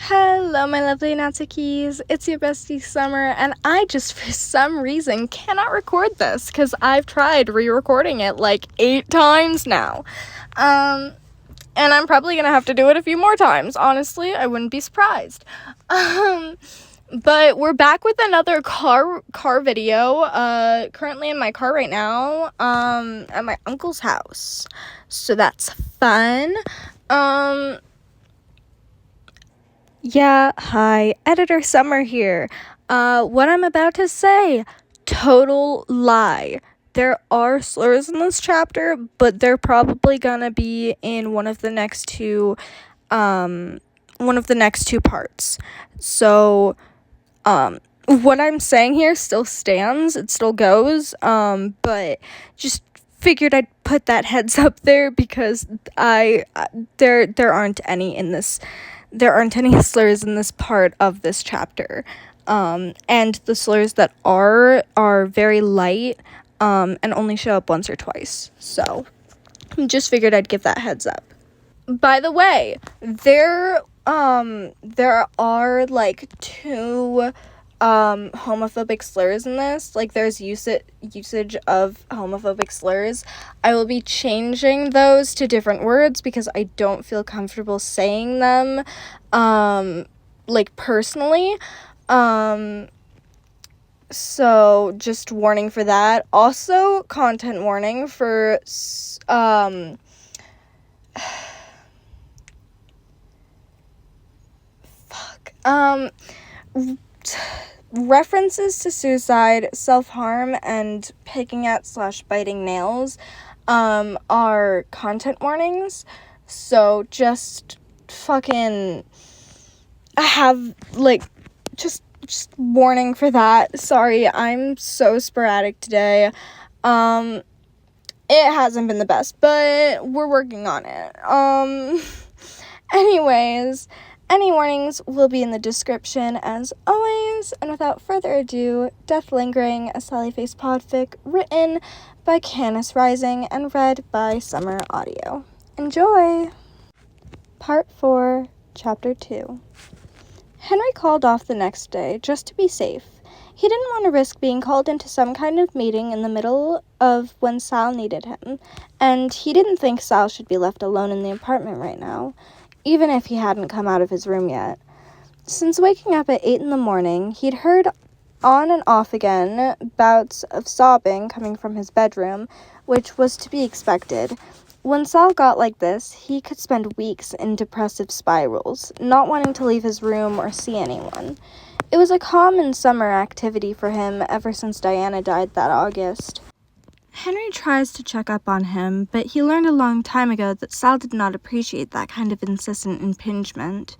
Hello, my lovely Natsukis. It's your bestie Summer, and I just for some reason cannot record this because I've tried re-recording it like 8 times now. And I'm probably gonna have to do it a few more times. Honestly, I wouldn't be surprised. But we're back with another car video. Currently in my car right now, at my uncle's house. So that's fun. Yeah, hi, Editor Summer here. What I'm about to say, total lie. There are slurs in this chapter, but they're probably gonna be in one of the next two parts. So, what I'm saying here still stands, it still goes, but just figured I'd put that heads up there because there aren't any in this. There aren't any slurs in this part of this chapter. And the slurs that are very light, and only show up once or twice. So, just figured I'd give that heads up. By the way, there are like 2 homophobic slurs in this. Like, there's usage of homophobic slurs. I will be changing those to different words because I don't feel comfortable saying them like personally. So just warning for that. Also, content warning for references to suicide, self-harm, and picking at / biting nails are content warnings. So just fucking have, like, just warning for that. Sorry, I'm so sporadic today. It hasn't been the best, but we're working on it. Anyways, any warnings will be in the description as always, and without further ado, Death Lingering, a Sally-Face podfic written by Canis Rising and read by Summer Audio. Enjoy! Part 4, Chapter 2. Henry called off the next day, just to be safe. He didn't want to risk being called into some kind of meeting in the middle of when Sal needed him, and he didn't think Sal should be left alone in the apartment right now, even if he hadn't come out of his room yet. Since waking up at 8 in the morning, he'd heard on and off again bouts of sobbing coming from his bedroom, which was to be expected. When Sal got like this, he could spend weeks in depressive spirals, not wanting to leave his room or see anyone. It was a common summer activity for him ever since Diana died that August. Henry tries to check up on him, but he learned a long time ago that Sal did not appreciate that kind of insistent impingement.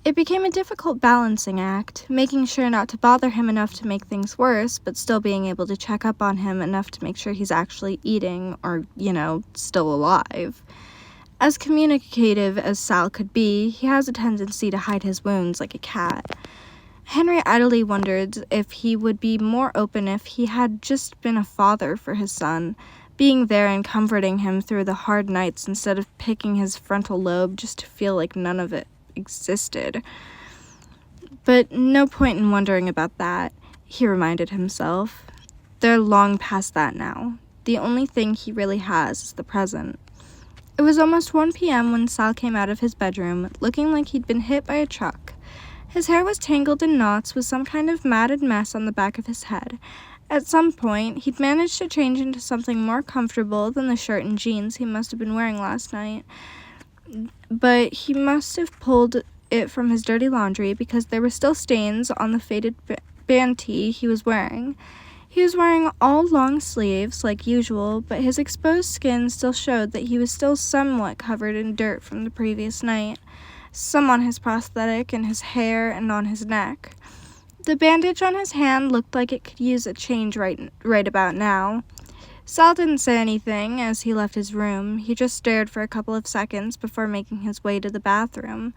It became a difficult balancing act, making sure not to bother him enough to make things worse, but still being able to check up on him enough to make sure he's actually eating or, still alive. As communicative as Sal could be, he has a tendency to hide his wounds like a cat. Henry idly wondered if he would be more open if he had just been a father for his son, being there and comforting him through the hard nights instead of picking his frontal lobe just to feel like none of it existed. But no point in wondering about that, he reminded himself. They're long past that now. The only thing he really has is the present. It was almost 1 p.m. when Sal came out of his bedroom, looking like he'd been hit by a truck. His hair was tangled in knots with some kind of matted mess on the back of his head. At some point, he'd managed to change into something more comfortable than the shirt and jeans he must have been wearing last night. But he must have pulled it from his dirty laundry because there were still stains on the faded band tee he was wearing. He was wearing all long sleeves, like usual, but his exposed skin still showed that he was still somewhat covered in dirt from the previous night, some on his prosthetic, in his hair, and on his neck. The bandage on his hand looked like it could use a change right about now. Sal didn't say anything as he left his room. He just stared for a couple of seconds before making his way to the bathroom.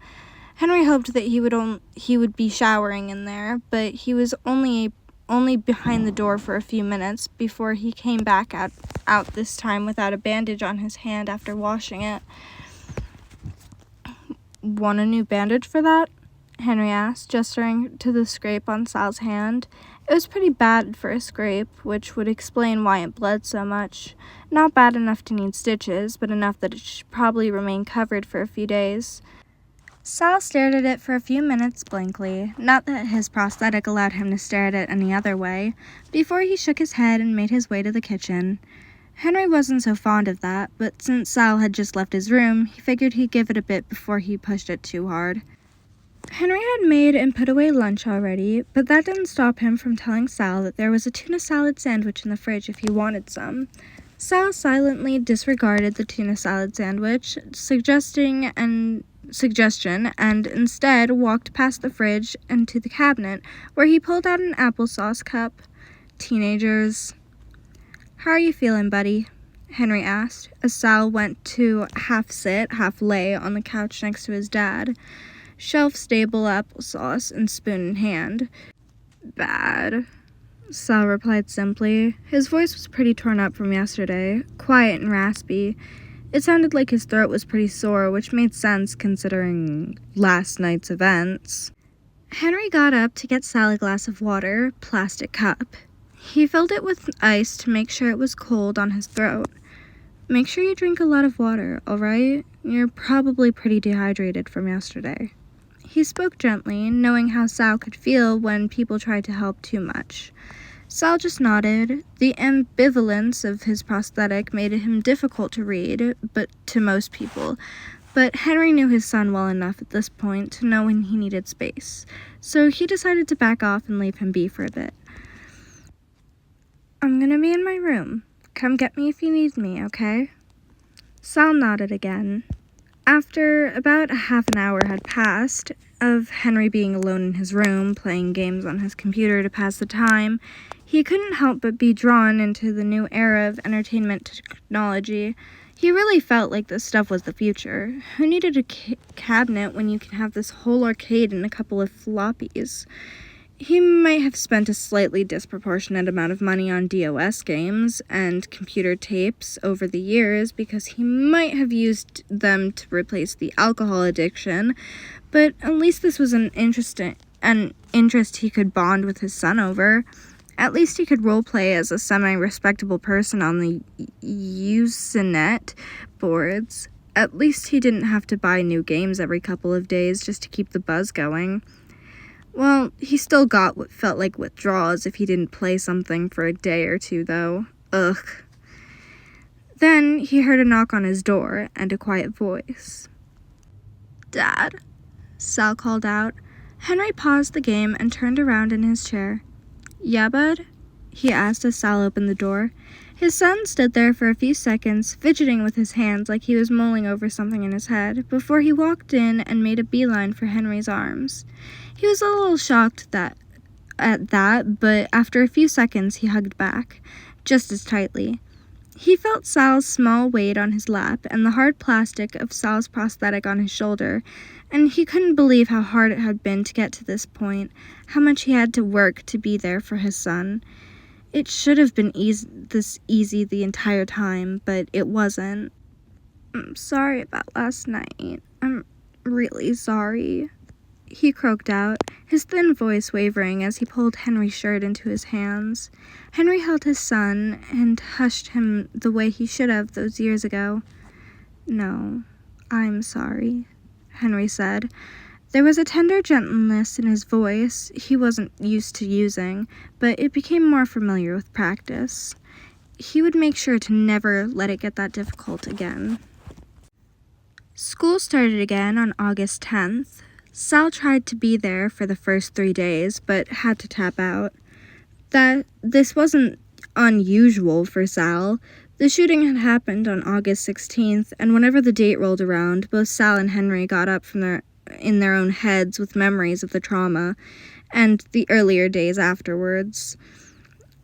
Henry hoped that he would be showering in there, but he was only behind the door for a few minutes before he came back out this time without a bandage on his hand after washing it. Want a new bandage for that? Henry asked, gesturing to the scrape on Sal's hand. It was pretty bad for a scrape, which would explain why it bled so much. Not bad enough to need stitches, but enough that it should probably remain covered for a few days. Sal stared at it for a few minutes blankly, not that his prosthetic allowed him to stare at it any other way, before he shook his head and made his way to the kitchen. Henry wasn't so fond of that, but since Sal had just left his room, he figured he'd give it a bit before he pushed it too hard. Henry had made and put away lunch already, but that didn't stop him from telling Sal that there was a tuna salad sandwich in the fridge if he wanted some. Sal silently disregarded the tuna salad sandwich, suggestion, and instead walked past the fridge and to the cabinet, where he pulled out an applesauce cup. Teenagers. "How are you feeling, buddy?" Henry asked, as Sal went to half sit, half lay on the couch next to his dad, shelf-stable applesauce and spoon in hand. "Bad," Sal replied simply. His voice was pretty torn up from yesterday, quiet and raspy. It sounded like his throat was pretty sore, which made sense considering last night's events. Henry got up to get Sal a glass of water, plastic cup. He filled it with ice to make sure it was cold on his throat. "Make sure you drink a lot of water, alright? You're probably pretty dehydrated from yesterday." He spoke gently, knowing how Sal could feel when people tried to help too much. Sal just nodded. The ambivalence of his prosthetic made him difficult to read, but to most people. But Henry knew his son well enough at this point to know when he needed space, so he decided to back off and leave him be for a bit. "I'm gonna be in my room. Come get me if you need me, okay?" Sal nodded again. After about half an hour had passed of Henry being alone in his room, playing games on his computer to pass the time, he couldn't help but be drawn into the new era of entertainment technology. He really felt like this stuff was the future. Who needed a cabinet when you can have this whole arcade and a couple of floppies? He might have spent a slightly disproportionate amount of money on DOS games and computer tapes over the years because he might have used them to replace the alcohol addiction, but at least this was an interest he could bond with his son over. At least he could roleplay as a semi-respectable person on the Usenet boards. At least he didn't have to buy new games every couple of days just to keep the buzz going. Well, he still got what felt like withdrawals if he didn't play something for a day or two, though. Ugh. Then he heard a knock on his door and a quiet voice. "Dad?" Sal called out. Henry paused the game and turned around in his chair. "Yeah, bud?" he asked as Sal opened the door. His son stood there for a few seconds, fidgeting with his hands like he was mulling over something in his head, before he walked in and made a beeline for Henry's arms. He was a little shocked at that, but after a few seconds he hugged back, just as tightly. He felt Sal's small weight on his lap and the hard plastic of Sal's prosthetic on his shoulder, and he couldn't believe how hard it had been to get to this point, how much he had to work to be there for his son. It should have been this easy the entire time, but it wasn't. "I'm sorry about last night. I'm really sorry," he croaked out, his thin voice wavering as he pulled Henry's shirt into his hands. Henry held his son and hushed him the way he should have those years ago. "No, I'm sorry," Henry said. There was a tender gentleness in his voice he wasn't used to using, but it became more familiar with practice. He would make sure to never let it get that difficult again. School started again on August 10th. Sal tried to be there for the first 3 days, but had to tap out. This wasn't unusual for Sal. The shooting had happened on August 16th, and whenever the date rolled around, both Sal and Henry got up in their own heads with memories of the trauma and the earlier days afterwards.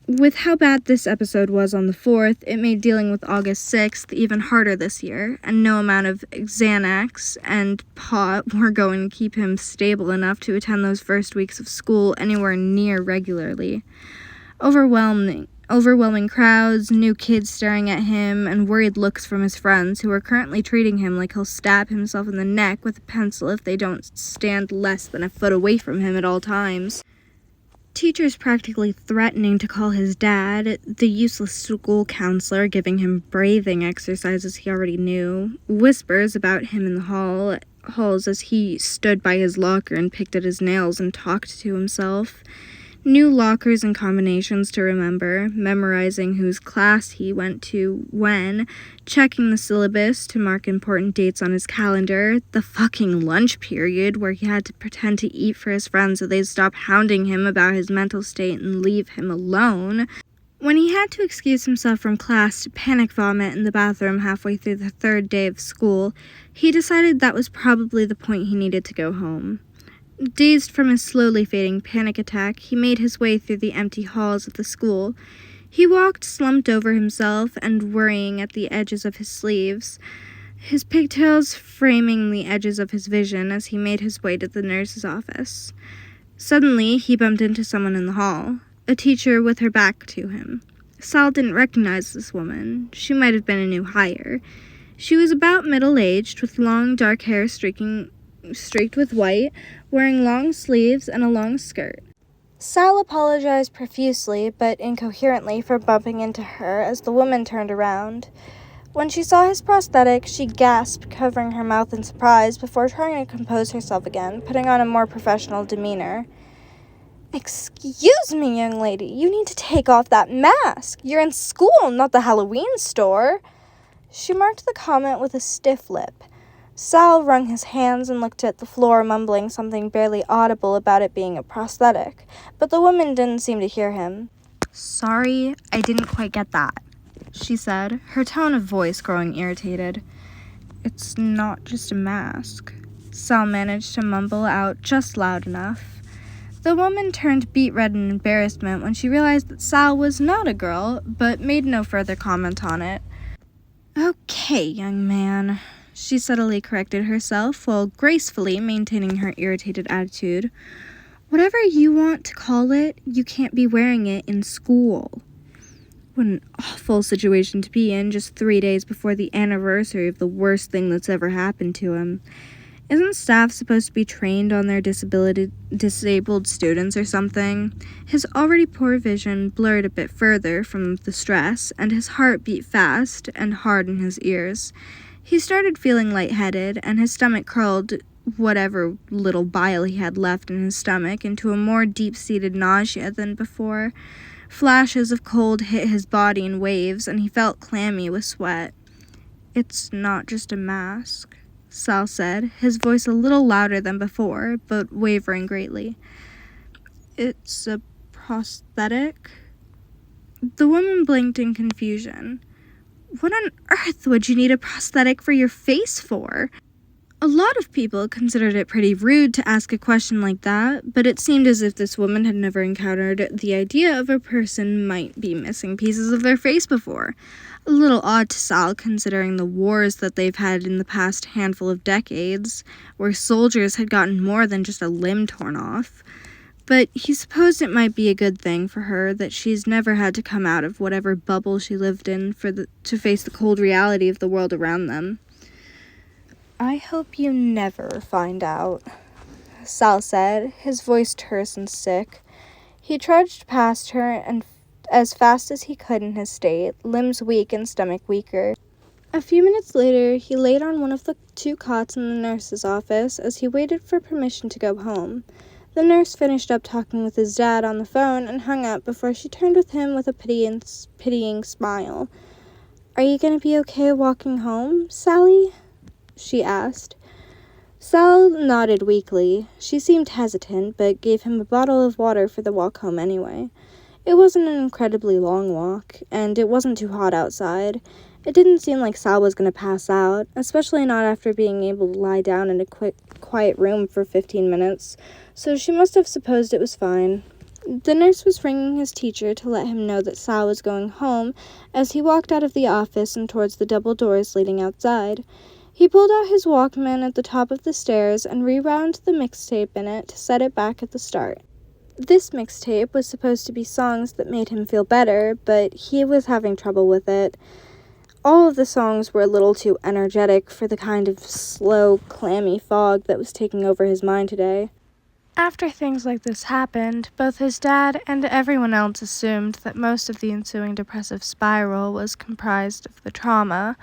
With how bad this episode was on the 4th, it made dealing with August 6th even harder this year, and no amount of Xanax and pot were going to keep him stable enough to attend those first weeks of school anywhere near regularly. Overwhelming Overwhelming crowds, new kids staring at him, and worried looks from his friends who are currently treating him like he'll stab himself in the neck with a pencil if they don't stand less than a foot away from him at all times. Teachers practically threatening to call his dad, the useless school counselor giving him breathing exercises he already knew, whispers about him in the halls as he stood by his locker and picked at his nails and talked to himself. New lockers and combinations to remember, memorizing whose class he went to when, checking the syllabus to mark important dates on his calendar, the fucking lunch period where he had to pretend to eat for his friends so they'd stop hounding him about his mental state and leave him alone. When he had to excuse himself from class to panic vomit in the bathroom halfway through the third day of school, he decided that was probably the point he needed to go home. Dazed from his slowly fading panic attack, he made his way through the empty halls of the school. He walked slumped over himself and worrying at the edges of his sleeves, his pigtails framing the edges of his vision as he made his way to the nurse's office. Suddenly, he bumped into someone in the hall, a teacher with her back to him. Sal didn't recognize this woman. She might have been a new hire. She was about middle-aged, with long dark hair streaked with white, wearing long sleeves and a long skirt. Sal apologized profusely, but incoherently, for bumping into her as the woman turned around. When she saw his prosthetic, she gasped, covering her mouth in surprise before trying to compose herself again, putting on a more professional demeanor. "Excuse me, young lady, you need to take off that mask. You're in school, not the Halloween store." She marked the comment with a stiff lip. Sal wrung his hands and looked at the floor, mumbling something barely audible about it being a prosthetic, but the woman didn't seem to hear him. "Sorry, I didn't quite get that," she said, her tone of voice growing irritated. "It's not just a mask," Sal managed to mumble out just loud enough. The woman turned beet red in embarrassment when she realized that Sal was not a girl, but made no further comment on it. "Okay, young man," she subtly corrected herself while gracefully maintaining her irritated attitude. "Whatever you want to call it, you can't be wearing it in school." What an awful situation to be in just 3 days before the anniversary of the worst thing that's ever happened to him. Isn't staff supposed to be trained on their disabled students or something? His already poor vision blurred a bit further from the stress, and his heart beat fast and hard in his ears. He started feeling lightheaded, and his stomach curled whatever little bile he had left in his stomach into a more deep-seated nausea than before. Flashes of cold hit his body in waves, and he felt clammy with sweat. "It's not just a mask," Sal said, his voice a little louder than before, but wavering greatly. "It's a prosthetic?" The woman blinked in confusion. "What on earth would you need a prosthetic for your face for?" A lot of people considered it pretty rude to ask a question like that, but it seemed as if this woman had never encountered the idea of a person might be missing pieces of their face before. A little odd to Sal, considering the wars that they've had in the past handful of decades, where soldiers had gotten more than just a limb torn off. But he supposed it might be a good thing for her that she's never had to come out of whatever bubble she lived in to face the cold reality of the world around them. "I hope you never find out," Sal said, his voice terse and sick. He trudged past her and as fast as he could in his state, limbs weak and stomach weaker. A few minutes later, he laid on one of the 2 cots in the nurse's office as he waited for permission to go home. The nurse finished up talking with his dad on the phone and hung up before she turned with him with a pitying smile. "Are you going to be okay walking home, Sally?" she asked. Sal nodded weakly. She seemed hesitant, but gave him a bottle of water for the walk home anyway. It wasn't an incredibly long walk, and it wasn't too hot outside. It didn't seem like Sal was going to pass out, especially not after being able to lie down in a quiet room for 15 minutes, so she must have supposed it was fine. The nurse was ringing his teacher to let him know that Sal was going home as he walked out of the office and towards the double doors leading outside. He pulled out his Walkman at the top of the stairs and rewound the mixtape in it to set it back at the start. This mixtape was supposed to be songs that made him feel better, but he was having trouble with it. All of the songs were a little too energetic for the kind of slow, clammy fog that was taking over his mind today. After things like this happened, both his dad and everyone else assumed that most of the ensuing depressive spiral was comprised of the trauma.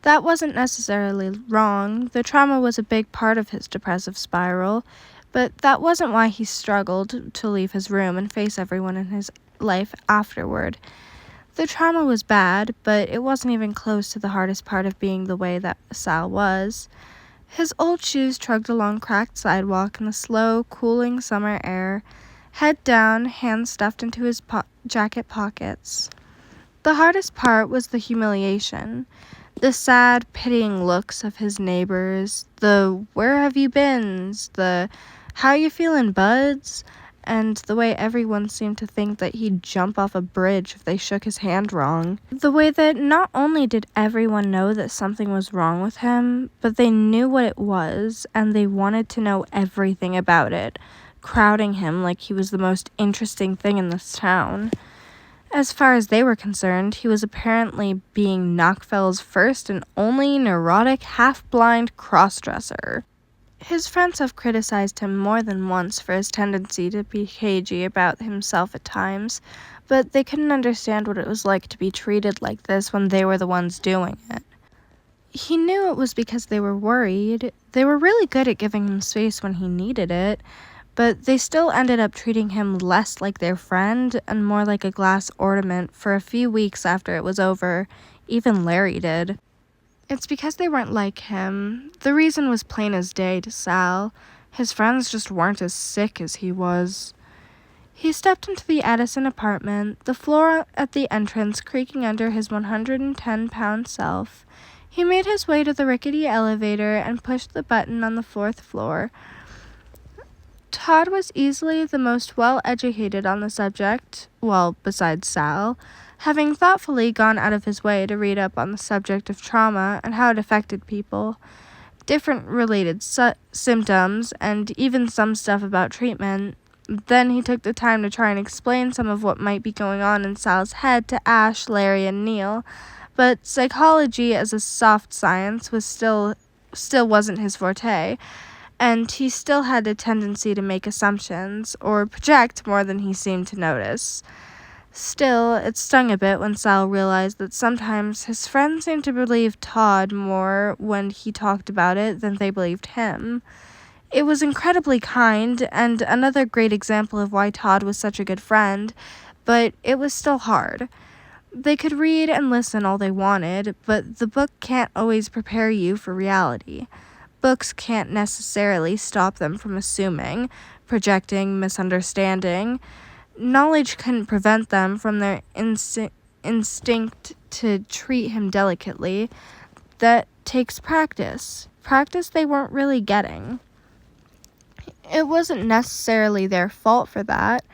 That wasn't necessarily wrong. The trauma was a big part of his depressive spiral, but that wasn't why he struggled to leave his room and face everyone in his life afterward. The trauma was bad, but it wasn't even close to the hardest part of being the way that Sal was. His old shoes trudged along cracked sidewalk in the slow, cooling summer air, head down, hands stuffed into his jacket pockets. The hardest part was the humiliation, the sad, pitying looks of his neighbors, the "where have you beens," the "how you feeling, buds," and the way everyone seemed to think that he'd jump off a bridge if they shook his hand wrong. The way that not only did everyone know that something was wrong with him, but they knew what it was, and they wanted to know everything about it, crowding him like he was the most interesting thing in this town. As far as they were concerned, he was apparently being Knockfell's first and only neurotic, half-blind crossdresser. His friends have criticized him more than once for his tendency to be cagey about himself at times, but they couldn't understand what it was like to be treated like this when they were the ones doing it. He knew it was because they were worried. They were really good at giving him space when he needed it, but they still ended up treating him less like their friend and more like a glass ornament for a few weeks after it was over. Even Larry did. It's because they weren't like him. The reason was plain as day to Sal. His friends just weren't as sick as he was. He stepped into the Edison apartment, the floor at the entrance creaking under his 110-pound self. He made his way to the rickety elevator and pushed the button on the 4th floor. Todd was easily the most well-educated on the subject, well, besides Sal, having thoughtfully gone out of his way to read up on the subject of trauma and how it affected people, different related symptoms, and even some stuff about treatment. Then he took the time to try and explain some of what might be going on in Sal's head to Ash, Larry, and Neil, but psychology as a soft science was still wasn't his forte, and he still had a tendency to make assumptions, or project more than he seemed to notice. Still, it stung a bit when Sal realized that sometimes his friends seemed to believe Todd more when he talked about it than they believed him. It was incredibly kind, and another great example of why Todd was such a good friend, but it was still hard. They could read and listen all they wanted, but the book can't always prepare you for reality. Books can't necessarily stop them from assuming, projecting, misunderstanding. Knowledge couldn't prevent them from their instinct to treat him delicately. That takes practice. Practice they weren't really getting. It wasn't necessarily their fault for that.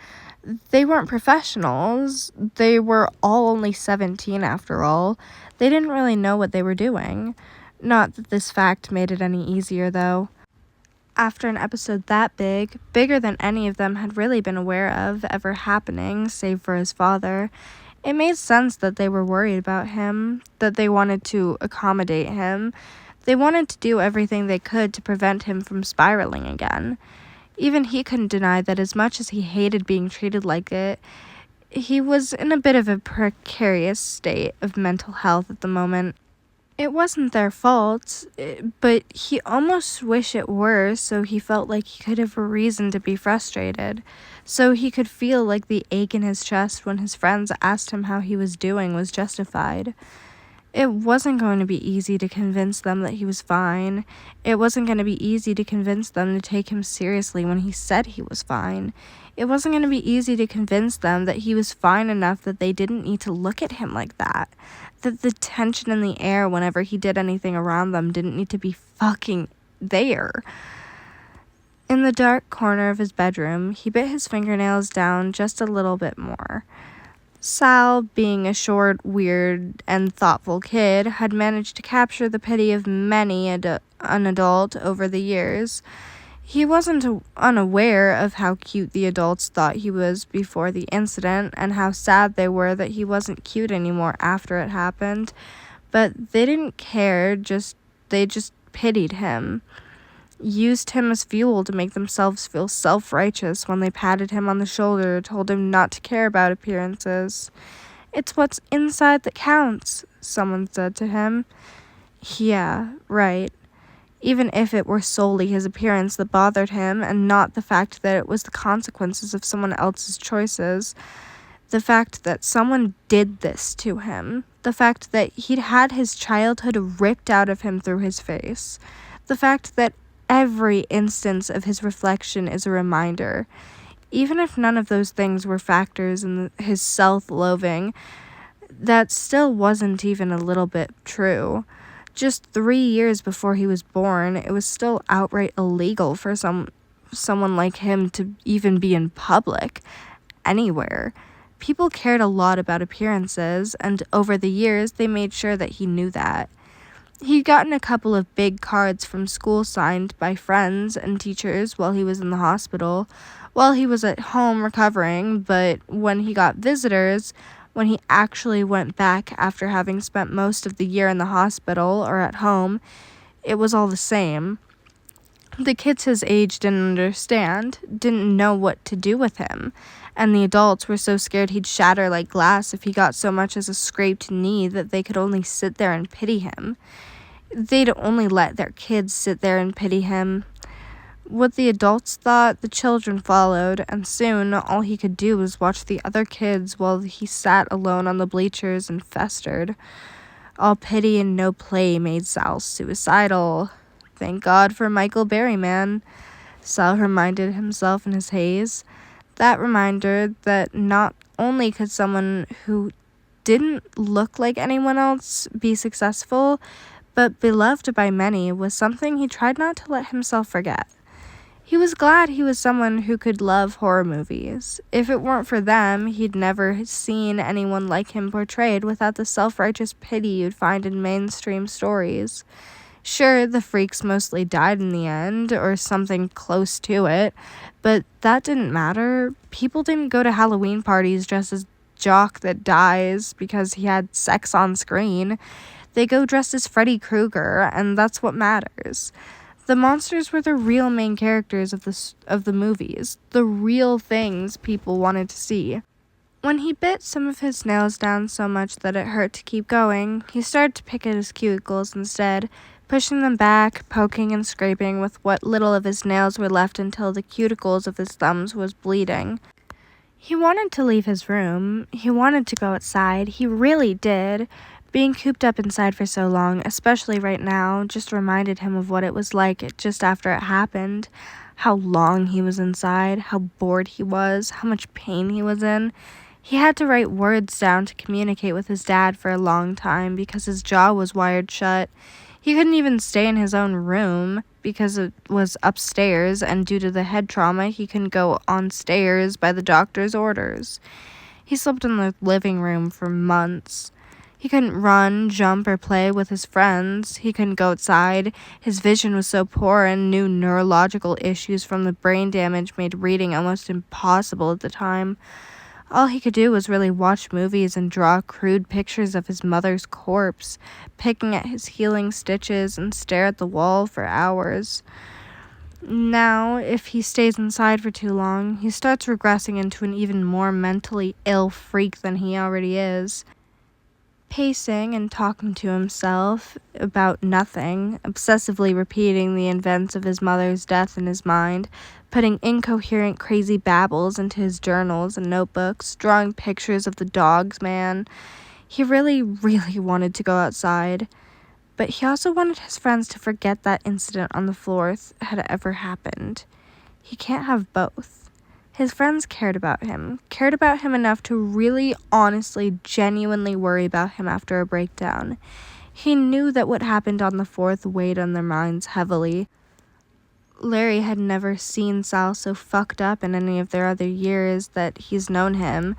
They weren't professionals. They were all only 17 after all. They didn't really know what they were doing. Not that this fact made it any easier, though. After an episode that big, bigger than any of them had really been aware of ever happening, save for his father, it made sense that they were worried about him, that they wanted to accommodate him. They wanted to do everything they could to prevent him from spiraling again. Even he couldn't deny that as much as he hated being treated like it, he was in a bit of a precarious state of mental health at the moment. It wasn't their fault, but he almost wished it were, so he felt like he could have a reason to be frustrated, so he could feel like the ache in his chest when his friends asked him how he was doing was justified. It wasn't going to be easy to convince them that he was fine. It wasn't going to be easy to convince them to take him seriously when he said he was fine. It wasn't going to be easy to convince them that he was fine enough that they didn't need to look at him like that. That the tension in the air whenever he did anything around them didn't need to be fucking there. In the dark corner of his bedroom, he bit his fingernails down just a little bit more. Sal, being a short, weird, and thoughtful kid, had managed to capture the pity of many an adult over the years. He wasn't unaware of how cute the adults thought he was before the incident and how sad they were that he wasn't cute anymore after it happened, but they didn't care, they just pitied him, used him as fuel to make themselves feel self-righteous when they patted him on the shoulder, told him not to care about appearances. "It's what's inside that counts," someone said to him. Yeah, right. Even if it were solely his appearance that bothered him and not the fact that it was the consequences of someone else's choices, the fact that someone did this to him, the fact that he'd had his childhood ripped out of him through his face, the fact that every instance of his reflection is a reminder. Even if none of those things were factors in his self-loathing, that still wasn't even a little bit true. Just 3 years before he was born, it was still outright illegal for someone like him to even be in public, anywhere. People cared a lot about appearances, and over the years, they made sure that he knew that. He'd gotten a couple of big cards from school signed by friends and teachers while he was in the hospital, while he was at home recovering, but when he got visitors, when he actually went back after having spent most of the year in the hospital or at home, it was all the same. The kids his age didn't understand, didn't know what to do with him, and the adults were so scared he'd shatter like glass if he got so much as a scraped knee that they could only sit there and pity him. They'd only let their kids sit there and pity him. What the adults thought, the children followed, and soon all he could do was watch the other kids while he sat alone on the bleachers and festered. All pity and no play made Sal suicidal. Thank God for Michael Berryman, Sal reminded himself in his haze. That reminder that not only could someone who didn't look like anyone else be successful, but beloved by many, was something he tried not to let himself forget. He was glad he was someone who could love horror movies. If it weren't for them, he'd never seen anyone like him portrayed without the self-righteous pity you'd find in mainstream stories. Sure, the freaks mostly died in the end, or something close to it, but that didn't matter. People didn't go to Halloween parties dressed as Jock that dies because he had sex on screen. They go dressed as Freddy Krueger, and that's what matters. The monsters were the real main characters of the movies, the real things people wanted to see. When he bit some of his nails down so much that it hurt to keep going, he started to pick at his cuticles instead, pushing them back, poking and scraping with what little of his nails were left until the cuticles of his thumbs was bleeding. He wanted to leave his room. He wanted to go outside. He really did. Being cooped up inside for so long, especially right now, just reminded him of what it was like just after it happened. How long he was inside, how bored he was, how much pain he was in. He had to write words down to communicate with his dad for a long time because his jaw was wired shut. He couldn't even stay in his own room because it was upstairs, and due to the head trauma, he couldn't go on stairs by the doctor's orders. He slept in the living room for months. He couldn't run, jump, or play with his friends. He couldn't go outside. His vision was so poor, and new neurological issues from the brain damage made reading almost impossible at the time. All he could do was really watch movies and draw crude pictures of his mother's corpse, picking at his healing stitches and stare at the wall for hours. Now, if he stays inside for too long, he starts regressing into an even more mentally ill freak than he already is. Pacing and talking to himself about nothing, obsessively repeating the events of his mother's death in his mind, putting incoherent crazy babbles into his journals and notebooks, drawing pictures of the dog's man. He really, really wanted to go outside, but he also wanted his friends to forget that incident on the floor had ever happened. He can't have both. His friends cared about him enough to really, honestly, genuinely worry about him after a breakdown. He knew that what happened on the 4th weighed on their minds heavily. Larry had never seen Sal so fucked up in any of their other years that he's known him.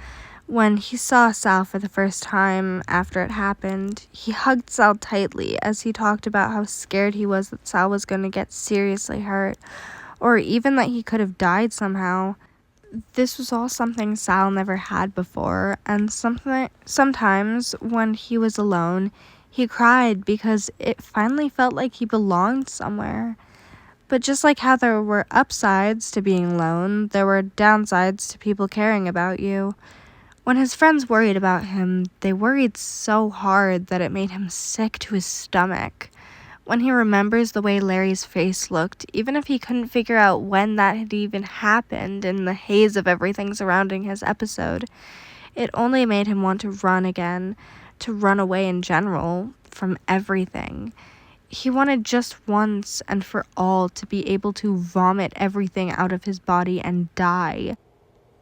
When he saw Sal for the first time after it happened, he hugged Sal tightly as he talked about how scared he was that Sal was going to get seriously hurt, or even that he could have died somehow. This was all something Sal never had before, and sometimes when he was alone, he cried because it finally felt like he belonged somewhere. But just like how there were upsides to being alone, there were downsides to people caring about you. When his friends worried about him, they worried so hard that it made him sick to his stomach. When he remembers the way Larry's face looked, even if he couldn't figure out when that had even happened in the haze of everything surrounding his episode, it only made him want to run again, to run away in general, from everything. He wanted just once and for all to be able to vomit everything out of his body and die.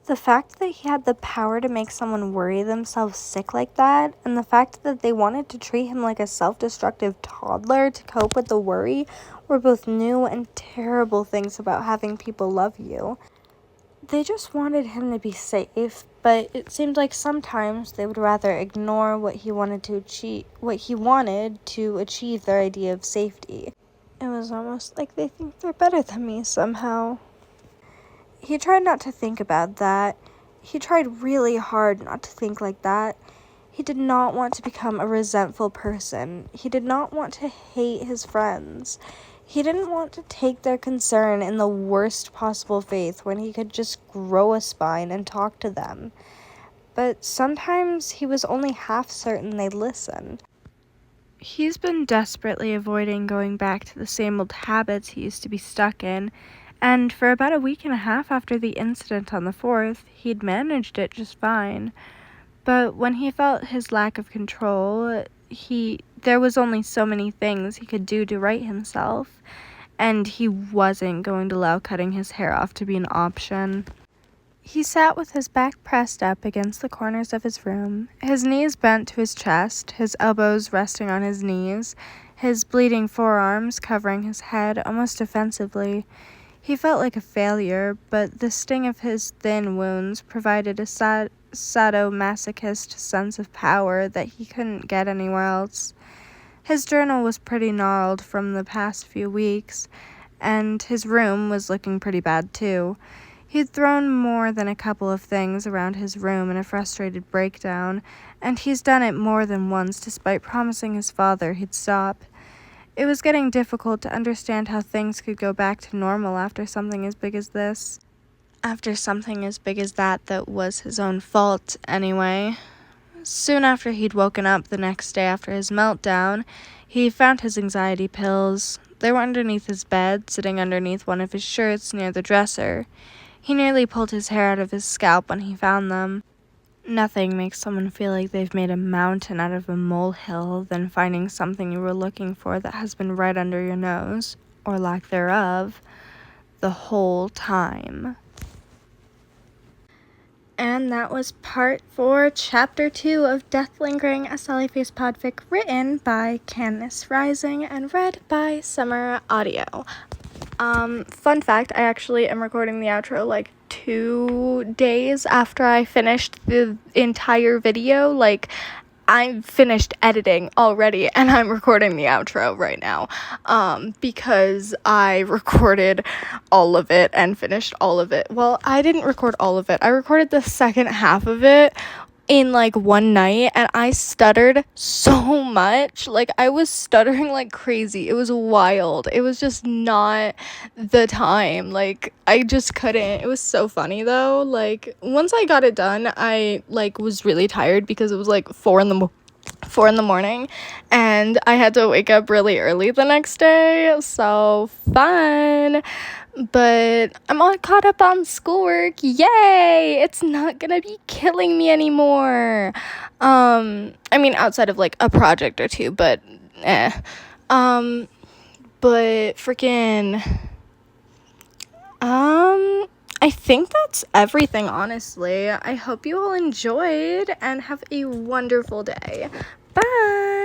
The fact that he had the power to make someone worry themselves sick like that, and the fact that they wanted to treat him like a self-destructive toddler to cope with the worry, were both new and terrible things about having people love you. They just wanted him to be safe, but it seemed like sometimes they would rather ignore what he wanted to achieve their idea of safety. It was almost like they think they're better than me somehow. He tried not to think about that. He tried really hard not to think like that. He did not want to become a resentful person. He did not want to hate his friends. He didn't want to take their concern in the worst possible faith when he could just grow a spine and talk to them. But sometimes he was only half certain they'd listen. He's been desperately avoiding going back to the same old habits he used to be stuck in, and for about a week and a half after the incident on the 4th, he'd managed it just fine. But when he felt his lack of control, there was only so many things he could do to right himself, and he wasn't going to allow cutting his hair off to be an option. He sat with his back pressed up against the corners of his room, his knees bent to his chest, his elbows resting on his knees, his bleeding forearms covering his head almost offensively. He felt like a failure, but the sting of his thin wounds provided a sadomasochist sense of power that he couldn't get anywhere else. His journal was pretty gnarled from the past few weeks, and his room was looking pretty bad too. He'd thrown more than a couple of things around his room in a frustrated breakdown, and he's done it more than once despite promising his father he'd stop. It was getting difficult to understand how things could go back to normal after something as big as this. After something as big as that was his own fault, anyway. Soon after he'd woken up the next day after his meltdown, he found his anxiety pills. They were underneath his bed, sitting underneath one of his shirts near the dresser. He nearly pulled his hair out of his scalp when he found them. Nothing makes someone feel like they've made a mountain out of a molehill than finding something you were looking for that has been right under your nose, or lack thereof, the whole time. And that was part 4, chapter 2 of Death Lingering, a Sally Face podfic written by Candace Rising and read by Summer Audio. Fun fact, I actually am recording the outro like 2 days after I finished the entire video. Like, I'm finished editing already and I'm recording the outro right now, because I recorded all of it and finished all of it. Well, I didn't record all of it. I recorded the second half of it in like one night, and I stuttered so much. Like, I was stuttering like crazy. It was wild. It was just not the time. Like, I just couldn't. It was so funny though. Like, once I got it done, I like was really tired because it was like 4 in the morning, and I had to wake up really early the next day. So fun. But I'm all caught up on schoolwork. Yay! It's not gonna be killing me anymore. I mean, outside of like a project or two, but but freaking I think that's everything, honestly. I hope you all enjoyed and have a wonderful day. Bye!